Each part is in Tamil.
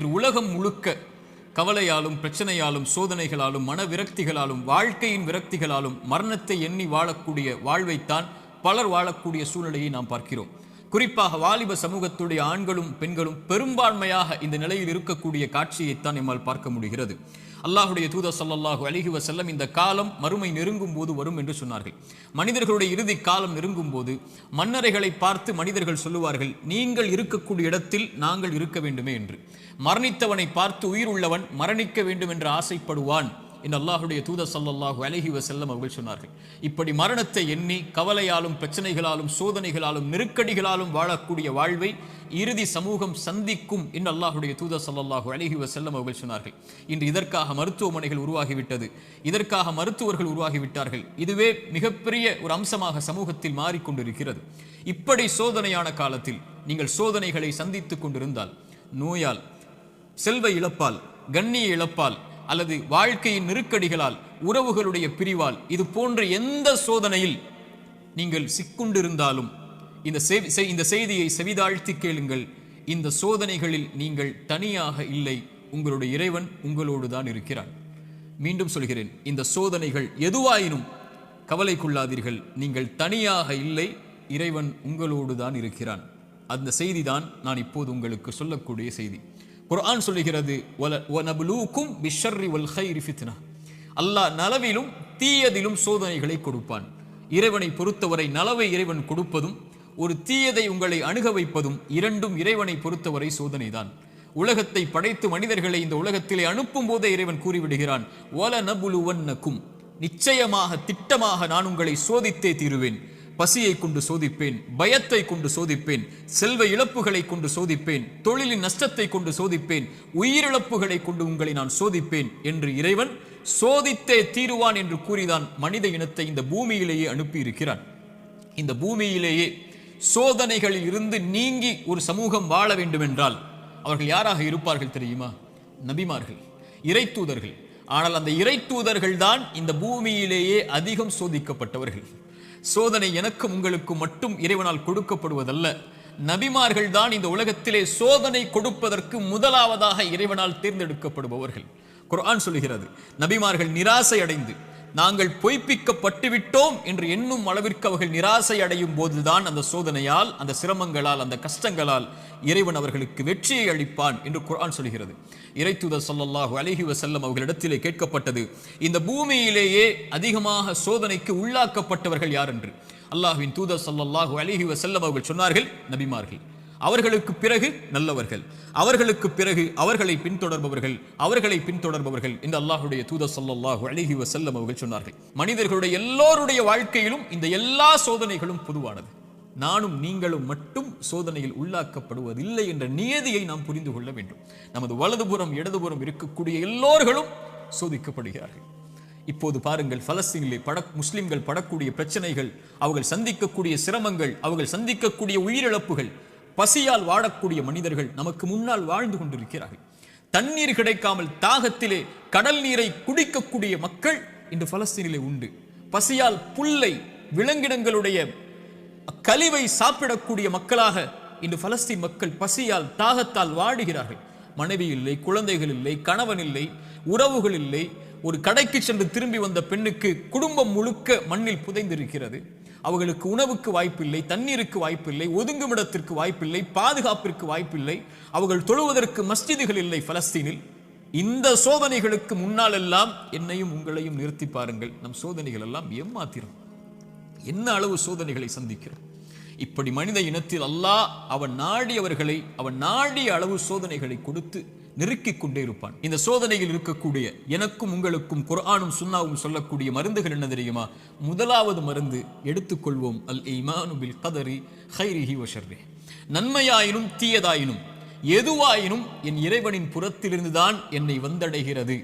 இன்று உலகம் முழுக்க கவலையாலும் பிரச்சனையாலும் சோதனைகளாலும் மன விரக்திகளாலும் வாழ்க்கையின் விரக்திகளாலும் மரணத்தை எண்ணி வாழக்கூடிய வாழ்வைத்தான் பலர் வாழக்கூடிய சூழ்நிலையை நாம் பார்க்கிறோம். குறிப்பாக வாலிப சமூகத்துடைய ஆண்களும் பெண்களும் பெரும்பான்மையாக இந்த நிலையில் இருக்கக்கூடிய காட்சியைத்தான் நம்மால் பார்க்க முடிகிறது. அல்லாஹுடைய தூதர் ஸல்லல்லாஹு அலைஹி வஸல்லம் இந்த காலம் மறுமை நெருங்கும் போது வரும் என்று சொன்னார்கள். மனிதர்களுடைய இறுதி காலம் நெருங்கும் போது மன்னரைகளை பார்த்து மனிதர்கள் சொல்லுவார்கள், நீங்கள் இருக்கக்கூடிய இடத்தில் நாங்கள் இருக்க வேண்டுமே என்று. மரணித்தவனை பார்த்து உயிர் உள்ளவன் மரணிக்க வேண்டும் என்று ஆசைப்படுவான் என்று அல்லாஹுடைய தூதர் ஸல்லல்லாஹு அலைஹி வஸல்லம் அவர்கள் சொன்னார்கள். இப்படி மரணத்தை எண்ணி கவலையாலும் பிரச்சனைகளாலும் சோதனைகளாலும் நெருக்கடிகளாலும் வாழக்கூடிய வாழ்வை இறுதி சமூகம் சந்திக்கும் என்று அல்லாஹுடைய தூதர் ஸல்லல்லாஹு அலைஹி வஸல்லம் அவர்கள் சொன்னார்கள். இன்று இதற்காக மருத்துவமனைகள் உருவாகிவிட்டது, இதற்காக மருத்துவர்கள் உருவாகிவிட்டார்கள். இதுவே மிகப்பெரிய ஒரு அம்சமாக சமூகத்தில் மாறிக்கொண்டிருக்கிறது. இப்படி சோதனையான காலத்தில் நீங்கள் சோதனைகளை சந்தித்துக் கொண்டிருந்தால், நோயால், செல்வ இழப்பால், கண்ணிய இழப்பால் அல்லது வாழ்க்கையின் நெருக்கடிகளால், உறவுகளுடைய பிரிவால், இது போன்ற எந்த சோதனையில் நீங்கள் சிக்குண்டிருந்தாலும் இந்த செய்தியை செவிதாழ்த்தி கேளுங்கள். இந்த சோதனைகளில் நீங்கள் தனியாக இல்லை, உங்களுடைய இறைவன் உங்களோடு தான் இருக்கிறான். மீண்டும் சொல்கிறேன், இந்த சோதனைகள் எதுவாயினும் கவலை கொள்ளாதீர்கள், நீங்கள் தனியாக இல்லை, இறைவன் உங்களோடு தான் இருக்கிறான். அந்த செய்தி தான் நான் இப்போது உங்களுக்கு சொல்லக்கூடிய செய்தி. குர்ஆன் சொல்லுகிறது, வனப்லூக்கும் பிஷ்ஷர்ரி வல் கைரி ஃபித்னா. அல்லாஹ் நலவிலும் தீயதிலும் சோதனைகளை கொடுப்பான். இறைவனை பொறுத்தவரை நலவை இறைவன் கொடுப்பதும் ஒரு தீயதை உங்களை அணுக வைப்பதும் இரண்டும் இறைவனை பொறுத்தவரை சோதனைதான். உலகத்தை படைத்து மனிதர்களை இந்த உலகத்திலே அனுப்பும் போதே இறைவன் கூறிவிடுகிறான், வலனபுலுவன்னக்கும், நிச்சயமாக திட்டமாக நான் உங்களை சோதித்தே தீருவேன். பசியை கொண்டு சோதிப்பேன், பயத்தை கொண்டு சோதிப்பேன், செல்வ இழப்புகளை கொண்டு சோதிப்பேன், தொழிலின் நஷ்டத்தை கொண்டு சோதிப்பேன், உயிரிழப்புகளை கொண்டு உங்களை நான் சோதிப்பேன் என்று இறைவன் சோதித்தே தீருவான் என்று கூறிதான் மனித இனத்தை இந்த பூமியிலேயே அனுப்பி இருக்கிறான். இந்த பூமியிலேயே சோதனைகளில் இருந்து நீங்கி ஒரு சமூகம் வாழ வேண்டும் என்றால் அவர்கள் யாராக இருப்பார்கள் தெரியுமா? நபிமார்கள், இறை தூதர்கள். ஆனால் அந்த இறை தூதர்கள் தான் இந்த பூமியிலேயே அதிகம் சோதிக்கப்பட்டவர்கள். சோதனை எனக்கும் உங்களுக்கு மட்டும் இறைவனால் கொடுக்கப்படுவதல்ல, நபிமார்கள் தான் இந்த உலகத்திலே சோதனை கொடுப்பதற்கு முதலாவதாக இறைவனால் தேர்ந்தெடுக்கப்படுபவர்கள். குர்ஆன் சொல்லுகிறது, நபிமார்கள் நிராசை அடைந்து நாங்கள் பொய்ப்பிக்கப்பட்டு விட்டோம் என்று எண்ணும் அளவிற்கு அவர்கள் நிராசை அடையும் போதுதான் அந்த சோதனையால், அந்த சிரமங்களால், அந்த கஷ்டங்களால் இறைவன் அவர்களுக்கு வெற்றியை அளிப்பான் என்று குர்ஆன் சொல்கிறது. இறைத்தூதர் ஸல்லல்லாஹு அலைஹி வஸல்லம் அவர்களிடத்திலே கேட்கப்பட்டது, இந்த பூமியிலேயே அதிகமாக சோதனைக்கு உள்ளாக்கப்பட்டவர்கள் யார் என்று. அல்லாஹ்வின் தூதர் ஸல்லல்லாஹு அலைஹி வஸல்லம் அவர்கள் சொன்னார்கள், நபிமார்கள். அவர்களுக்கு பிறகு நல்லவர்கள், அவர்களுக்கு பிறகு அவர்களை பின்தொடர்பவர்கள், அவர்களை பின்தொடர்பவர்கள் என்று அல்லாஹ்வுடைய தூதர் ஸல்லல்லாஹு அலைஹி வஸல்லம் அவர்கள் சொன்னார்கள். மனிதர்களுடைய எல்லோருடைய வாழ்க்கையிலும் இந்த எல்லா சோதனைகளும் பொதுவானது. நானும் நீங்களும் மட்டும் சோதனையில் உள்ளாக்கப்படுவதில்லை என்ற நியதியை நாம் புரிந்து கொள்ள வேண்டும். நமது வலதுபுறம் இடதுபுறம் இருக்கக்கூடிய எல்லோர்களும் சோதிக்கப்படுகிறார்கள். இப்போது பாருங்கள், பலஸ்தீனிலே முஸ்லிம்கள் படக்கூடிய பிரச்சனைகள், அவர்கள் சந்திக்கக்கூடிய சிரமங்கள், அவர்கள் சந்திக்கக்கூடிய உயிரிழப்புகள், பசியால் வாழக்கூடிய மனிதர்கள் நமக்கு முன்னால் வாழ்ந்து கொண்டிருக்கிறார்கள். தண்ணீர் கிடைக்காமல் தாகத்திலே கடல் நீரை குடிக்கக்கூடிய மக்கள் இன்று பலஸ்தீனிலே உண்டு. பசியால் புல்லை, விலங்கினங்களுடைய கழிவை சாப்பிடக்கூடிய மக்களாக இன்று பலஸ்தீன் மக்கள் பசியால் தாகத்தால் வாடுகிறார்கள். மனைவி இல்லை, குழந்தைகள் இல்லை, கணவன் இல்லை, உறவுகள் இல்லை. ஒரு கடைக்கு சென்று திரும்பி வந்த பெண்ணுக்கு குடும்பம் முழுக்க மண்ணில் புதைந்திருக்கிறது. அவர்களுக்கு உணவுக்கு வாய்ப்பில்லை, தண்ணீருக்கு வாய்ப்பில்லை, ஒதுங்குமிடத்திற்கு வாய்ப்பில்லை, பாதுகாப்பிற்கு வாய்ப்பில்லை. அவர்கள் தொழுவதற்கு மஸ்ஜிதுகள் இல்லை பலஸ்தீனில். இந்த சோதனைகளுக்கு முன்னால் எல்லாம் என்னையும் உங்களையும் நிறுத்தி பாருங்கள். நம் சோதனைகள் எல்லாம் ஏமாத்திரும். என்ன அளவு சோதனைகளை சந்திக்கிறோம். இப்படி மனித இனத்தில் அல்லாஹ் அவன் நாடியவர்களை அவன் நாடிய அளவு சோதனைகளை கொடுத்து நெருக்கிக் கொண்டே இருப்பான். இந்த சோதனையில் இருக்கக்கூடிய எனக்கும் உங்களுக்கும் குர்ஆனும் சுன்னாவும் சொல்லக்கூடிய மருந்துகள் என்ன தெரியுமா? முதலாவது மருந்து எடுத்துக்கொள்வோம், அல் ஈமானு பில் கதரி கைரிஹி வ ஷர்ரிஹி. நன்மையாயினும் தீயதாயினும் எதுவாயினும் என் இறைவனின் புறத்திலிருந்துதான் என்னை வந்தடைகிறது.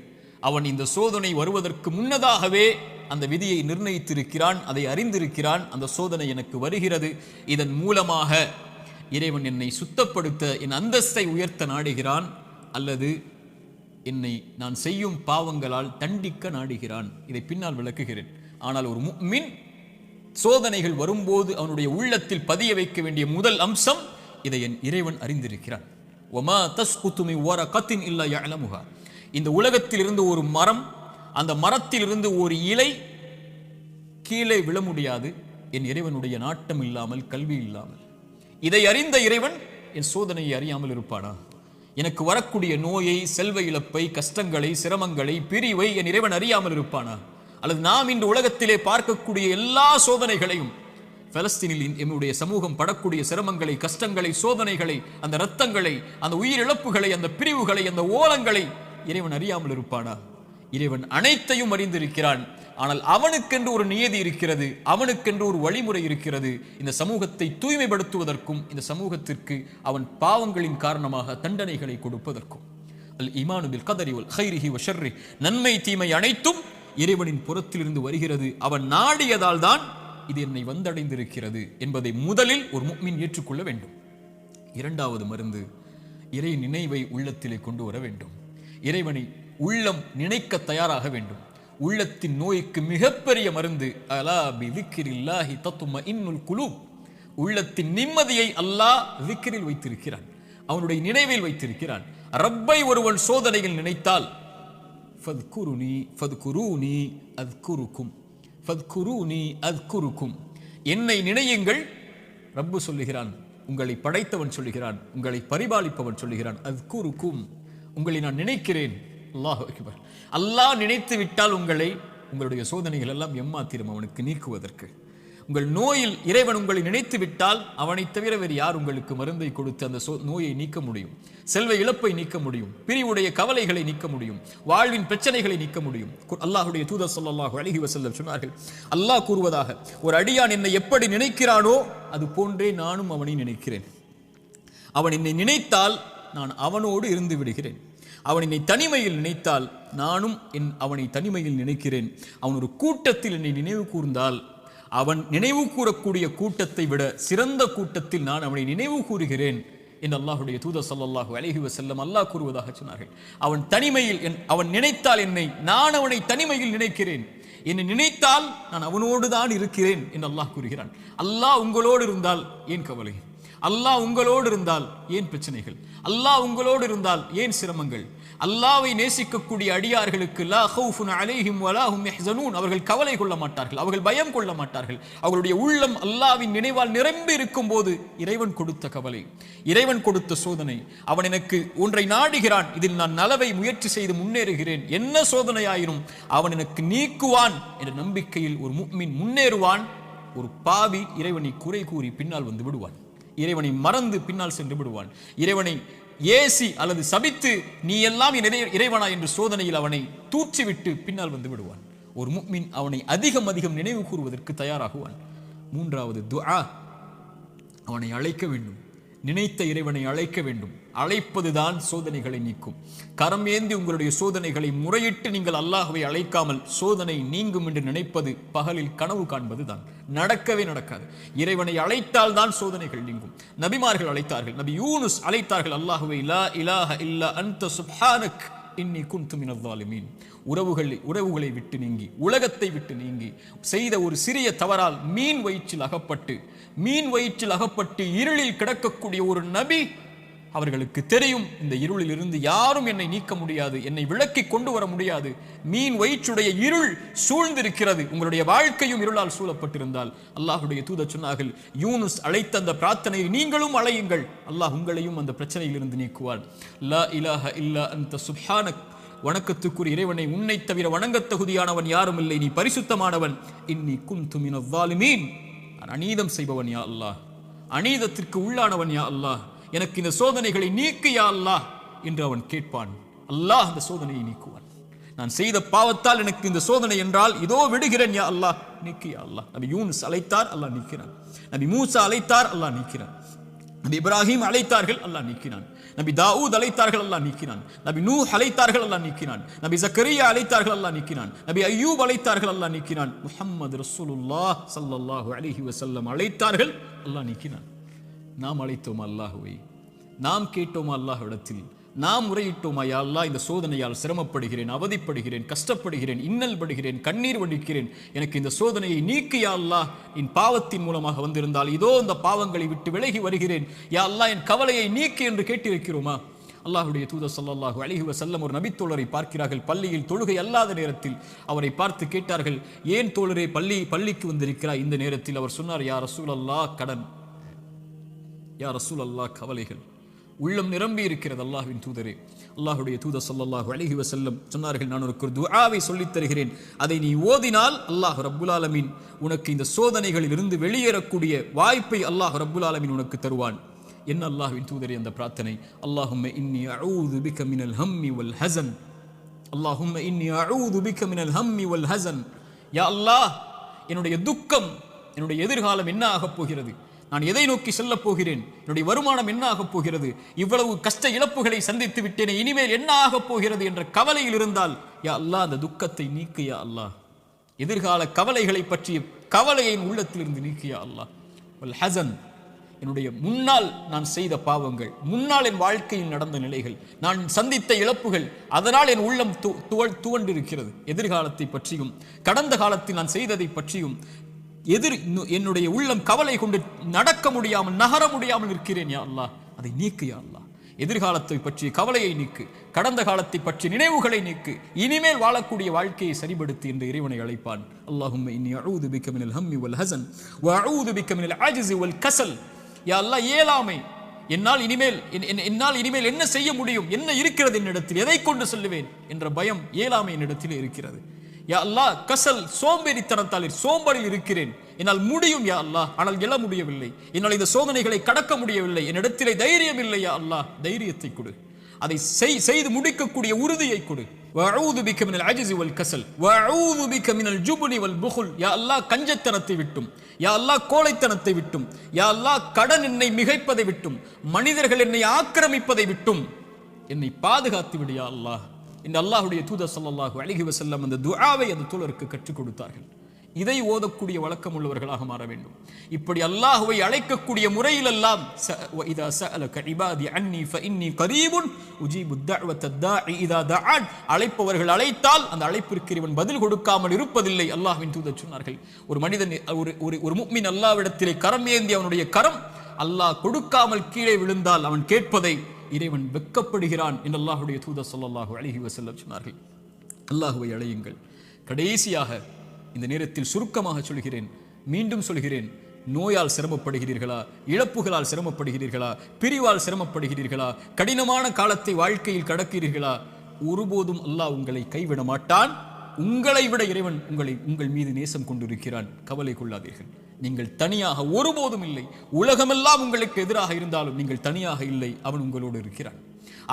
அவன் இந்த சோதனை வருவதற்கு முன்னதாகவே அந்த விதியை நிர்ணயித்திருக்கிறான், அதை அறிந்திருக்கிறான். அந்த சோதனை எனக்கு வருகிறது, இதன் மூலமாக இறைவன் என்னை சுத்தப்படுத்த, என் அந்தஸ்தை உயர்த்த நாடுகிறான், அல்லது என்னை நான் செய்யும் பாவங்களால் தண்டிக்க நாடுகிறான். இதை பின்னால் விளக்குகிறேன். ஆனால் ஒரு முஃமின் சோதனைகள் வரும்போது அவனுடைய உள்ளத்தில் பதிய வைக்க வேண்டிய முதல் அம்சம், இதை என் இறைவன் அறிந்திருக்கிறான். வமா தஸ்குது மின் வரகத்தின் இல்லா யஅலமுஹா. இந்த உலகத்தில் இருந்து ஒரு மரம், அந்த மரத்தில் இருந்து ஒரு இலை கீழே விழ முடியாது என் இறைவனுடைய நாட்டம் இல்லாமல், கல்வி இல்லாமல். இதை அறிந்த இறைவன் என் சோதனையை அறியாமல் இருப்பானா? எனக்கு வரக்கூடிய நோயை, செல்வ இழப்பை, கஷ்டங்களை, சிரமங்களை, பிரிவை என் இறைவன் அறியாமல் இருப்பானா? அல்லது நாம் இன்று உலகத்திலே பார்க்கக்கூடிய எல்லா சோதனைகளையும், பலஸ்தீனில் என்னுடைய சமூகம் படக்கூடிய சிரமங்களை, கஷ்டங்களை, சோதனைகளை, அந்த இரத்தங்களை, அந்த உயிரிழப்புகளை, அந்த பிரிவுகளை, அந்த ஓலங்களை இறைவன் அறியாமல் இருப்பானா? இறைவன் அனைத்தையும் அறிந்திருக்கிறான். ஆனால் அவனுக்கென்று ஒரு நியதி இருக்கிறது, அவனுக்கென்று ஒரு வழிமுறை இருக்கிறது. இந்த சமூகத்தை தூய்மைப்படுத்துவதற்கும் இந்த சமூகத்திற்கு அவன் பாவங்களின் காரணமாக தண்டனைகளை கொடுப்பதற்கும். அல் ஈமானு பில் கதரி வல் கைரிஹி வ ஷர்ரி, நன்மை தீமை அனைத்தும் இறைவனின் புறத்திலிருந்து வருகிறது, அவன் நாடியதால் தான் இது என்னை வந்தடைந்திருக்கிறது என்பதை முதலில் ஒரு முஃமின் ஏற்றுக்கொள்ள வேண்டும். இரண்டாவது மருந்து, இறை நினைவை உள்ளத்திலே கொண்டு வர வேண்டும். இறைவனை உள்ளம் நினைக்க தயாராக வேண்டும். உள்ளத்தின் நோய்க்கு மிகப்பெரிய மருந்து அலா பி திக்ரில்லாஹி தத்மஇன்னுல் குலூப். உள்ளத்தின் நிம்மதியை அல்லாஹ் திக்ரில் வைத்திருக்கிறான், அவனுடைய நினைவில் வைத்திருக்கிறான். ரப்பை ஒருவன் சோதனையில் நினைத்தால் ஃபத்குருனி ஃபத்குரூனி அத்குருக்கும், ஃபத்குரூனி அத்குருக்கும், என்னை நினையுங்கள். ரப்பு சொல்லுகிறான், உங்களை படைத்தவன் சொல்லுகிறான், உங்களை பரிபாலிப்பவன் சொல்லுகிறான், அத்குருக்கும், உங்களை நான் நினைக்கிறேன். அல்லாஹ் அக்பர். அல்லாஹ் நினைத்து விட்டால் உங்களை, உங்களுடைய சோதனைகள் எல்லாம் எம்மாத்திரம் அவனுக்கு நீக்குவதற்கு. உங்கள் நோயில் இறைவன் உங்களை நினைத்து விட்டால் அவனை தவிர வேறு யார் உங்களுக்கு மருந்தை கொடுத்து அந்த நோயை நீக்க முடியும்? செல்வ இழப்பை நீக்க முடியும், பிரிவுடைய கவலைகளை நீக்க முடியும், வாழ்வின் பிரச்சனைகளை நீக்க முடியும். அல்லாஹ்வுடைய தூதர் ஸல்லல்லாஹு அலைஹி வஸல்லம் சொன்னார்கள், அல்லாஹ் கூறுவதாக, ஒரு அடியான் என்னை எப்படி நினைக்கிறானோ அது போன்றே நானும் அவனை நினைக்கிறேன். அவன் என்னை நினைத்தால் நான் அவனோடு இருந்து விடுகிறேன். அவன் என்னை தனிமையில் நினைத்தால் நானும் அவனை தனிமையில் நினைக்கிறேன். அவன் ஒரு கூட்டத்தில் என்னை நினைவு கூர்ந்தால் அவன் நினைவு கூறக்கூடிய கூட்டத்தை விட சிறந்த கூட்டத்தில் நான் அவனை நினைவு கூறுகிறேன் என்று அல்லாஹ்வுடைய தூதர் ஸல்லல்லாஹு அலைஹி வஸல்லம் அல்லாஹ் கூறுவதாக சொன்னார்கள். அவன் தனிமையில் அவன் நினைத்தால் என்னை, நான் அவனை தனிமையில் நினைக்கிறேன். என்னை நினைத்தால் நான் அவனோடு தான் இருக்கிறேன் என்று அல்லாஹ் கூறுகிறான். அல்லாஹ் உங்களோடு இருந்தால் ஏன் கவலை? அல்லாஹ் உங்களோடு இருந்தால் ஏன் பிரச்சனைகள்? அல்லாஹ் உங்களோடு இருந்தால் ஏன் சிரமங்கள்? அல்லாஹ்வை நேசிக்கக்கூடிய அடியார்களுக்கு லா ஹவுஃபுன் அலைஹிம் வலா ஹும் யஹ்ஸனூன், அவர்கள் கவலை கொள்ள மாட்டார்கள், அவர்கள் பயம் கொள்ள மாட்டார்கள். அவர்களுடைய உள்ளம் அல்லாஹ்வின் நினைவால் நிரம்பி இருக்கும் போது இறைவன் கொடுத்த கவலை, இறைவன் கொடுத்த சோதனை, அவன் எனக்கு ஒன்றை நாடுகிறான், இதில் நான் நலவை முயற்சி செய்து முன்னேறுகிறேன், என்ன சோதனையாயினும் அவன் எனக்கு நீக்குவான் என்ற நம்பிக்கையில் ஒரு முஃமின் முன்னேறுவான். ஒரு பாவி இறைவனை குறை கூறி பின்னால் வந்து விடுவான், இறைவனை மறந்து பின்னால் சென்று விடுவான், இறைவனை ஏசி அல்லது சபித்து நீ எல்லாம் இறைவனா என்று சோதனையில் அவனை தூற்றிவிட்டு பின்னால் வந்து விடுவான். ஒரு முஃமின் அவனை அதிகம் அதிகம் நினைவு கூறுவதற்கு தயாராகுவான். மூன்றாவது துஆ, அவனை அழைக்க வேண்டும், நினைத்த இறைவனை அழைக்க வேண்டும். அழைப்பதுதான் சோதனைகளை நீக்கும். கரம் ஏந்தி உங்களுடைய சோதனைகளை முறையிட்டு நீங்கள் அல்லாஹ்வை அழைக்காமல் சோதனை நீங்கும் என்று நினைப்பது பகலில் கனவு காண்பது தான், நடக்கவே நடக்காது. இறைவனை அழைத்தால் தான் சோதனைகள் நீங்கும். நபிமார்கள் அழைத்தார்கள், நபி யூனுஸ் அழைத்தார்கள் அல்லாஹ்வை, லா இலாஹ இல்லா அன்த சுப்ஹானக் இன்னி குன்து மினல் ஸாலிமீன். உறவுகளை விட்டு நீங்கி, உலகத்தை விட்டு நீங்கி செய்த ஒரு சிறிய தவறால் மீன் வயிற்றில் அகப்பட்டு இருளில் கிடக்கக்கூடிய ஒரு நபி, அவர்களுக்கு தெரியும் இந்த இருளில் இருந்து யாரும் என்னை நீக்க முடியாது, என்னை விளக்கி கொண்டு வர முடியாது, மீன் வயிற்றுடைய இருள் சூழ்ந்திருக்கிறது. உங்களுடைய வாழ்க்கையும் இருளால் சூழப்பட்டிருந்தால் அல்லாஹ்வுடைய தூதர் சொன்னார்கள், யூனுஸ் அழைத்த அந்த பிரார்த்தனையை நீங்களும் அழையுங்கள், அல்லாஹ் உங்களையும் அந்த பிரச்சனையில் இருந்து நீக்குவான். லா இலாஹ இல்லா அன்த சுப்ஹானக், வணக்கத்துக்குரிய இறைவனை, உன்னை தவிர வணங்கத் தகுதியானவன் யாரும் இல்லை, நீ பரிசுத்தமானவன். இன்னி குன்து மினல் ஸாலிமீன், நான் அநீதம் செய்பவன் யா அல்லாஹ், அநீதத்திற்கு உள்ளானவன் யா அல்லாஹ், எனக்கு இந்த சோதனைகளை நீக்கு யா அல்லாஹ் என்று அவன் கேட்பான். அல்லாஹ் அந்த சோதனையை நீக்குவான். நான் செய்த பாவத்தால் எனக்கு இந்த சோதனை என்றால் இதோ விடுகிறேன் யா அல்லாஹ், நீக்கு யா அல்லாஹ். நபி யூனுஸ் அழைத்தார், அல்லாஹ் நீக்கிறான். நபி மூசா அழைத்தார், அல்லாஹ் நீக்கிறான். நபி இப்ராஹிம் அழைத்தார்கள், அல்லாஹ் நீக்கினான். நபி தாவூத் அழைத்தார்கள், அல்லாஹ் நீக்கினான். நபி நூஹ் அழைத்தார்கள், அல்லாஹ் நீக்கினான். நபி ஜக்கரியா அழைத்தார்கள், அல்லாஹ் நீக்கினான். நபி அய்யூப் அழைத்தார்கள், அல்லாஹ் நீக்கினான். முஹம்மது ரசூலுல்லாஹ் ஸல்லல்லாஹு அலைஹி வஸல்லம் அழைத்தார்கள், அல்லாஹ் நீக்கினான். நாம் அழைத்தோம் அல்லாஹ்வை, நாம் கேட்டோம் அல்லாஹ்விடத்தில், நாம் முறையிட்டோமா, யா அல்லாஹ் இந்த சோதனையால் சிரமப்படுகிறேன், அவதிப்படுகிறேன், கஷ்டப்படுகிறேன், இன்னல் படுகிறேன், கண்ணீர் வடிக்கிறேன், எனக்கு இந்த சோதனையை நீக்கு யா அல்லாஹ், என் பாவத்தின் மூலமாக வந்திருந்தால் இதோ இந்த பாவங்களை விட்டு விலகி வருகிறேன் யா அல்லாஹ், என் கவலையை நீக்கு என்று கேட்டிருக்கிறோமா? அல்லாஹ்வுடைய தூதர் ஸல்லல்லாஹு அலைஹி வஸல்லம் ஒரு நபித்தோழரை பார்க்கிறார்கள். பள்ளியில் தொழுகை அல்லாத நேரத்தில் அவரை பார்த்து கேட்டார்கள், ஏன் தோழரே பள்ளிக்கு வந்திருக்கிறாய் இந்த நேரத்தில்? அவர் சொன்னார், யா ரசூலல்லாஹ் கடன், யா ரசூலல்லாஹ் கவலைகள், உள்ளம் நிரம்பி இருக்கிறது அல்லாஹ்வின் தூதரே. அல்லாஹ்வுடைய தூதர் ஸல்லல்லாஹு அலைஹி வஸல்லம் சொன்னார்கள், நான் உனக்கு ஒரு துஆவை சொல்லித் தருகிறேன், அதை நீ ஓதினால் அல்லாஹ் ரப்புல் ஆலமீன் உனக்கு இந்த சோதனைகளில் இருந்து வெளியேறக்கூடிய வாய்ப்பை அல்லாஹ் ரப்புல் ஆலமீன் உனக்கு தருவான். என்ன அல்லாஹ்வின் தூதரே அந்த பிரார்த்தனை? அல்லாஹும்ம இன்னி அஊது பிக மினல் ஹம்மி வல் ஹஸன், அல்லாஹும்ம இன்னி அஊது பிக மினல் ஹம்மி வல் ஹஸன். யா அல்லாஹ், என்னுடைய துக்கம், என்னுடைய எதிர்காலம் என்ன ஆகப் போகிறது, நான் எதை நோக்கி செல்லப் போகிறேன், என்னுடைய வருமானம் என்ன ஆகப் போகிறது, இவ்வளவு கஷ்ட இழப்புகளை சந்தித்து விட்டேனே, இனிமேல் என்ன ஆகப் போகிறது என்ற கவலையில் இருந்தால் யா அல்லாஹ் அந்த துக்கத்தை நீக்கு யா அல்லாஹ், எதிர்கால கவலைகளை பற்றிய கவலையை உள்ளத்திலிருந்து நீக்கு யா அல்லாஹ். வல் ஹஸன், என்னுடைய முன்னால் நான் செய்த பாவங்கள், முன்னால் என் வாழ்க்கையில் நடந்த நிலைகள், நான் சந்தித்த இழப்புகள், அதனால் என் உள்ளம் துவண்டிருக்கிறது. எதிர்காலத்தை பற்றியும் கடந்த காலத்தில் நான் செய்ததை பற்றியும் என்னுடைய உள்ளம் கவலை கொண்டு நடக்க முடியாமல், நகர முடியாமல் இருக்கிறேன் யா அல்லாஹ், அதை நீக்கு யா அல்லாஹ். எதிர்காலத்தை பற்றிய கவலையை நீக்கு, கடந்த காலத்தை பற்றிய நினைவுகளை நீக்கு, இனிமேல் வாழக்கூடிய வாழ்க்கையை சரிபடுத்து என்று இறைவனை அழைப்பான். அல்லாஹும்ம இன்னி அஊது பிக மினல் ஹம்மி வல் ஹஸன் வ அஊது பிக மினல் அஜ்ஸி வல் கஸல். யா அல்லாஹ், இயலாமை, என்னால் இனிமேல் என்ன செய்ய முடியும், என்ன இருக்கிறது என்னிடத்தில், எதை கொண்டு சொல்லுவேன் என்ற பயம், இயலாமை என்னிடத்தில் இருக்கிறது. யா அல்லாஹ், கசல், சோம்பேறித்தனத்தால் சோம்பலில் இருக்கிறேன், என்னால் முடியும் யா அல்லாஹ், ஆனால் எழ முடியவில்லை, என்னால் இந்த சோதனைகளை கடக்க முடியவில்லை, என்னிடத்திலே தைரியம் இல்லை யா அல்லாஹ், தைரியத்தை கொடு, அதை செய்து முடிக்கக்கூடிய உறுதியை கொடு. வஅஊது பிக மினல் அஜ்ஸி வல் கஸல் வஅஊது பிக மினல் ஜுப்னி வல் புகுல். யா அல்லாஹ், கஞ்சத்தனத்தை விட்டும், யா அல்லாஹ் கோழைத்தனத்தை விட்டும், யா அல்லாஹ் கடன் என்னை மிகைப்பதை விட்டும், மனிதர்கள் என்னை ஆக்கிரமிப்பதை விட்டும் என்னை பாதுகாத்து விடு யா அல்லாஹ். இந்த அல்லாஹ்வுடைய தூதர் ஸல்லல்லாஹு அலைஹி வஸல்லம் அந்த துஆவை அந்த தோழருக்கு கற்றுக் கொடுத்தார்கள். இதை ஓதக்கூடிய வழக்கம் உள்ளவர்களாக மாற வேண்டும். இப்படி அல்லாஹ்வை அழைக்கக்கூடிய முறையிலெல்லாம் இதா சஅலக இபாதி அன்னி ஃபஇன்னி கரீபுன் உஜீபு தஅவத தாஇ இதா தஆன், அழைப்பவர்கள் அழைத்தால் அந்த அழைப்பிற்கு இவன் பதில் கொடுக்காமல் இருப்பதில்லை. அல்லாஹ்வின் தூதர் சொன்னார்கள், ஒரு மனிதன் ஒரு முஃமின் அல்லாஹ்விடத்திலே கரம் ஏந்தி அவனுடைய கரம் அல்லாஹ் கொடுக்காமல் கீழே விழுந்தால் அவன் கேட்பதை இறைவன் வெட்கப்படுகிறான் என்று அல்லாஹ்வுடைய தூதர் ஸல்லல்லாஹு அலைஹி வஸல்லம் சொன்னார்கள். அல்லாஹ்வை அழையுங்கள். கடைசியாக இந்த நேரத்தில் சுருக்கமாக சொல்கிறேன், மீண்டும் சொல்கிறேன், நோயால் சிரமப்படுகிறீர்களா, இழப்புகளால் சிரமப்படுகிறீர்களா, பிரிவால் சிரமப்படுகிறீர்களா, கடினமான காலத்தை வாழ்க்கையில் கடக்கிறீர்களா, ஒருபோதும் அல்லாஹ் உங்களை கைவிட மாட்டான். உங்களை விட இறைவன் உங்கள் மீது நேசம் கொண்டிருக்கிறான். கவலை கொள்ளாதீர்கள். நீங்கள் தனியாக ஒருபோதும் இல்லை. உலகமெல்லாம் உங்களுக்கு எதிராக இருந்தாலும் நீங்கள் தனியாக இல்லை. அவன் உங்களோடு இருக்கிறான்.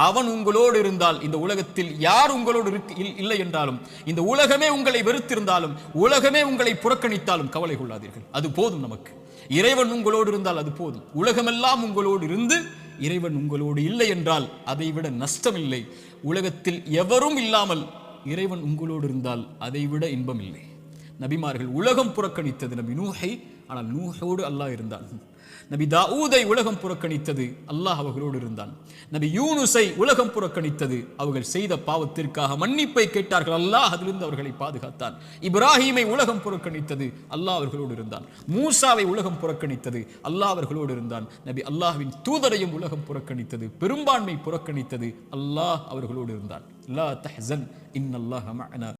அவன் உங்களோடு இருந்தால் இந்த உலகத்தில் யார் உங்களோடு இல்லை என்றாலும், இந்த உலகமே உங்களை வெறுத்திருந்தாலும், உலகமே உங்களை புறக்கணித்தாலும் கவலை கொள்ளாதீர்கள். அது போதும் நமக்கு. இறைவன் உங்களோடு இருந்தால் அது போதும். உலகமெல்லாம் உங்களோடு இருந்து இறைவன் உங்களோடு இல்லை என்றால் அதைவிட நஷ்டம் இல்லை. உலகத்தில் எவரும் இல்லாமல் இறைவன் உங்களோடு இருந்தால் அதைவிட இன்பம் இல்லை. நபிமார்கள் உலகம் புறக்கணித்தது நபி நூஹை, ஆனால் நூஹோடு அல்லாஹ் இருந்தான். நபி தாவூதை உலகம் புறக்கணித்தது, அல்லாஹ் அவர்களோடு இருந்தான். நபி யூனுஸை உலகம் புறக்கணித்தது, அவர்கள் செய்த பாவத்திற்காக மன்னிப்பை கேட்டார்கள், அல்லாஹ் அதிலிருந்து அவர்களை பாதுகாத்தான். இப்ராஹீமை உலகம் புறக்கணித்தது, அல்லாஹ் அவர்களோடு இருந்தான். மூசாவை உலகம் புறக்கணித்தது, அல்லாஹ் அவர்களோடு இருந்தான். நபி அல்லாஹ்வின் தூதரையும் உலகம் புறக்கணித்தது, பெரும்பான்மை புறக்கணித்தது, அல்லாஹ் அவர்களோடு இருந்தான். லா தஹ்சன் இன்னல்லாஹ மஅனா.